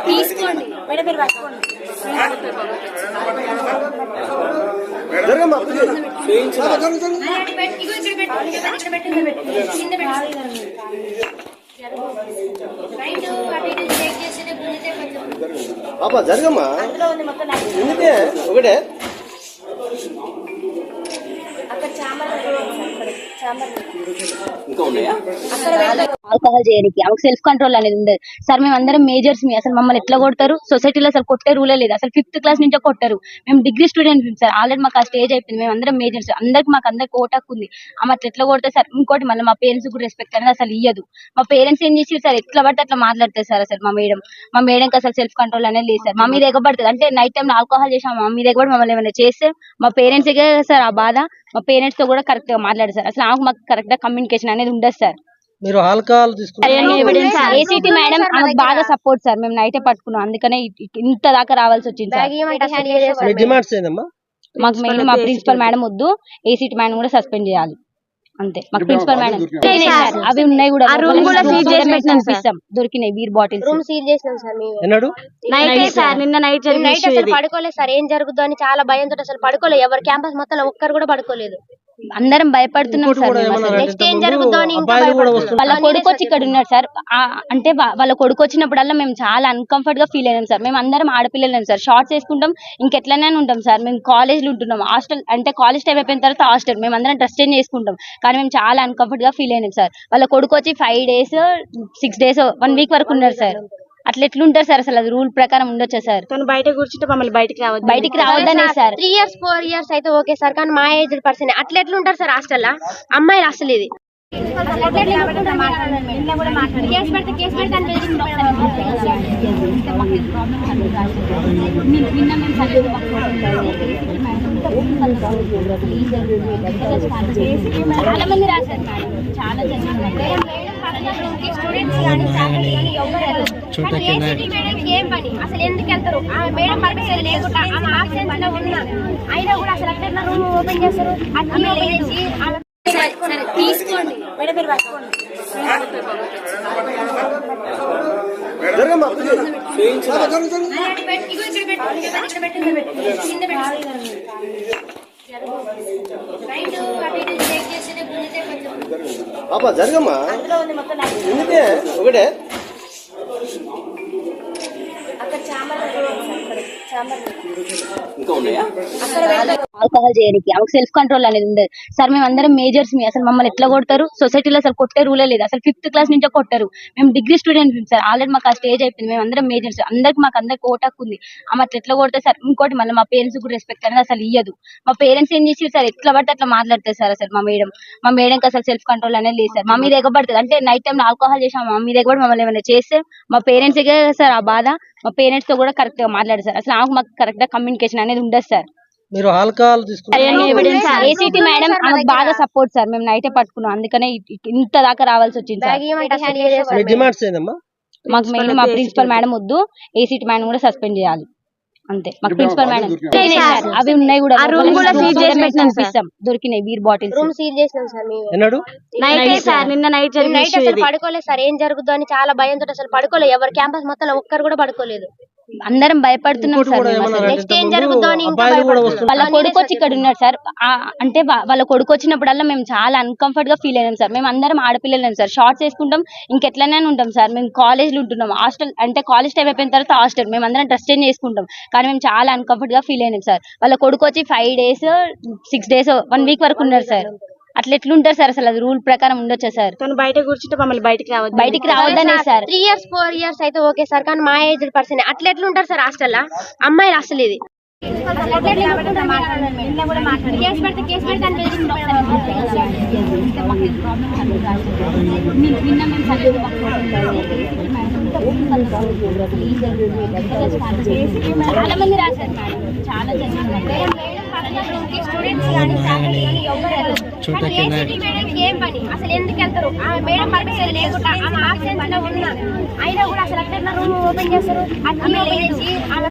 తీసుకోండి మేడం, మీరు పట్టుకోండి. జరగమ్మా ఒకటే ఆల్కహాల్ చేయడానికి ఆమెకు సెల్ఫ్ కంట్రోల్ అనేది ఉండదు సార్. మేము అందరం మేజర్స్ మీ అసలు మమ్మల్ని ఎట్లా కొడతారు? సొసైటీలో అసలు కొట్టే రూలే లేదు. అసలు 5th క్లాస్ నుంచే కొట్టారు. మేము డిగ్రీ స్టూడెంట్స్ సార్. ఆల్రెడీ మాకు ఆ స్టేజ్ అయిపోయింది. మేము అందరం మేజర్స్, మాకు అందరికి ఓటాకు ఉంది. ఆమె అట్లా ఎట్లా కొడతారు సార్? ఇంకోటి మళ్ళీ మా పేరెంట్స్ కూడా రెస్పెక్ట్ అనేది అసలు ఇయ్యదు. మా పేరెంట్స్ ఏం చేసి సార్ ఎట్లా పడితే అట్లా మాట్లాడతారు సార్. అసలు మా మేడంకి అసలు సెల్ఫ్ కంట్రోల్ అనేది లేదు సార్. మా మీద ఎగబడుతుంది అంటే నైట్ టైం ఆల్కహాల్ చేసాం, మా మీద ఎగబడి మమ్మల్ని ఏమైనా చేస్తే మా పేరెంట్స్ సార్ ఆ బాధ. మా పేరెంట్స్ తో కూడా కరెక్ట్ గా మాట్లాడారు సార్. అసలు మాకు కరెక్ట్ గా కమ్యూనికేషన్ అనేది ఉండదు సార్. మీరు ఆల్కహాల్ ఏసీటీ మేడం బాగా సపోర్ట్ సార్. మేము నైటే పట్టుకున్నాం, అందుకనే ఇంత దాకా రావాల్సి వచ్చింది సార్. డిమాండ్స్ ఏందమ్మా? మాకు మెయిన్ మా ప్రిన్సిపల్ మేడం వద్దు, ఏసీటీ మేడం కూడా సస్పెండ్ చేయాలి అంతే. మాకు ప్రిన్సిపల్ మేడం అవి ఉన్నాయి కూడా, దొరికినాయి బీర్ బాటిల్స్. రూమ్ సీల్ చేసినాం సార్ మేము. నిన్న నైట్ అసలు పడుకోలేదు సార్. ఏం జరుగుతుందో అని చాలా భయంతో అసలు పడుకోలేదు. ఎవరు క్యాంపస్ మొత్తం ఒక్కరు కూడా పడుకోలేదు. అందరం భయపడుతున్నాం సార్. నెక్స్ట్ ఏం జరుగుతుందో అని వాళ్ళ కొడుకు వచ్చి ఇక్కడ ఉన్నాడు సార్. అంటే వాళ్ళ కొడుకు వచ్చినప్పుడల్లా మేము చాలా అన్కంఫర్ట్ గా ఫీల్ అయినాం సార్. మేము అందరం ఆడపిల్లలేం సార్. షార్ట్స్ వేసుకుంటాం, ఇంకెట్లనే ఉంటాం సార్. మేము కాలేజ్ లో ఉంటున్నాం. హాస్టల్ అంటే కాలేజ్ టైం అయిపోయిన తర్వాత హాస్టల్ మేము అందరం డ్రెస్ చేంజ్ చేసుకుంటాం. కానీ మేము చాలా అన్కంఫర్ట్ గా ఫీల్ అయినాం సార్. వాళ్ళ కొడుకు వచ్చి 5 days 6 days 1 week వరకు ఉన్నారు సార్. అట్లా ఎట్లుంటారు సార్? అసలు అది రూల్ ప్రకారం ఉండొచ్చా సార్? బయట కూర్చుంటే మమ్మల్ని బయటికి రావద్దనే సార్. 3 years 4 years అయితే ఓకే సార్, కానీ మా ఏజ్ పర్సన్ అట్లా ఎట్లుంటారు సార్ హాస్టల్ అమ్మాయిలు? అసలు ఇది చాలా మంది రాశారు మేడం, చాలా ఏం పని అసలు ఎందుకు వెళ్తారు? మేడం పర్మిషన్ లేకుండా ఆమె ఆబ్సెన్స్ లో ఉన్నా అయినా కూడా అసలు అట్లా రూమ్ ఓపెన్ చేస్తారు. తీసుకోండి మేడం, మీరు పట్టుకోండి. జరగమ్మా ఒకటే ఆల్కహాల్ చేయడానికి ఆమెకు సెల్ఫ్ కంట్రోల్ అనేది ఉండదు సార్. మేము అందరం మేజర్స్ మీ అసలు మమ్మల్ని ఎట్లా కొడతారు? సొసైటీలో అసలు కొట్టే రూలే లేదు. అసలు 5th క్లాస్ నుంచే కొట్టారు. మేము డిగ్రీ స్టూడెంట్స్ సార్. ఆల్రెడీ మాకు ఆ స్టేజ్ అయిపోయింది. మేము అందరం మేజర్స్, మాకు అందరికి ఓటాకు ఉంది. ఆమె అట్లా ఎట్లా కొడతారు సార్? ఇంకోటి మళ్ళీ మా పేరెంట్స్ కూడా రెస్పెక్ట్ అనేది అసలు ఇయ్యదు. మా పేరెంట్స్ ఏం చేసి సార్ ఎట్లా పడితే అట్లా మాట్లాడతారు సార్. అసలు మా మేడంకి అసలు సెల్ఫ్ కంట్రోల్ అనేది లేదు సార్. మా మీద ఎగబడుతుంది అంటే నైట్ టైం ఆల్కహాల్ చేసాం, మా మీద ఎగబడి మమ్మల్ని ఏమైనా చేస్తే మా పేరెంట్స్ సార్ ఆ బాధ. మా పేరెంట్స్ తో కూడా కరెక్ట్ గా మాట్లాడారు సార్. అసలు మాకు కరెక్ట్ గా కమ్యూనికేషన్ అనేది ఉండదు సార్. మీరు ఆల్కహాల్ ఏసీటీ మేడం బాగా సపోర్ట్ సార్. మేము నైటే పట్టుకున్నాం, అందుకనే ఇంత దాకా రావాల్సి వచ్చింది సార్. డిమాండ్స్ ఏందమ్మా? మాకు మెయిన్ మా ప్రిన్సిపల్ మేడం వద్దు, ఏసీటీ మేడం కూడా సస్పెండ్ చేయాలి అంతే. మాకు ప్రిన్సిపల్ మేడం అవి ఉన్నాయి కూడా, దొరికినాయి బీర్ బాటిల్స్. రూమ్ సీల్ చేసినాం సార్ మేము. నిన్న నైట్ అసలు పడుకోలేదు సార్. ఏం జరుగుతుందో అని చాలా భయంతో అసలు పడుకోలేదు. ఎవరు క్యాంపస్ మొత్తం ఒక్కరు కూడా పడుకోలేదు. అందరం భయపడుతున్నాం సార్. నెక్స్ట్ ఏం జరుగుతుందో అని వాళ్ళ కొడుకు వచ్చి ఇక్కడ ఉన్నాడు సార్. అంటే వాళ్ళ కొడుకు వచ్చినప్పుడల్లా మేము చాలా అన్కంఫర్ట్ గా ఫీల్ అయినాం సార్. మేము అందరం ఆడపిల్లలేం సార్. షార్ట్స్ వేసుకుంటాం, ఇంకెట్లనే ఉంటాం సార్. మేము కాలేజ్ లో ఉంటున్నాం. హాస్టల్ అంటే కాలేజ్ టైం అయిపోయిన తర్వాత హాస్టల్ మేము అందరం డ్రెస్ చేంజ్ చేసుకుంటాం. కానీ మేము చాలా అన్కంఫర్ట్ గా ఫీల్ అయినాం సార్. వాళ్ళ కొడుకు వచ్చి 5 days 6 days 1 week వరకు ఉన్నారు సార్. అట్లా ఎట్లుంటారు సార్? అసలు అది రూల్ ప్రకారం ఉండొచ్చా సార్? బయట కూర్చుంటే మమ్మల్ని బయటికి రావద్దనే సార్. 3 years 4 years అయితే ఓకే సార్, కానీ మా ఏజ్ పర్సన్ అట్లా ఎట్లుంటారు సార్ హాస్టల్ అమ్మాయిలు? అసలు ఇది చాలా మంది రాశారు మేడం, చాలా ఏం పని అసలు ఎందుకు వెళ్తారు? మేడం పర్మిషన్ లేకుండా ఆమె ఆబ్సెన్స్ లో ఉన్నా అయినా కూడా అసలు అట్లా రూమ్ ఓపెన్ చేస్తారు.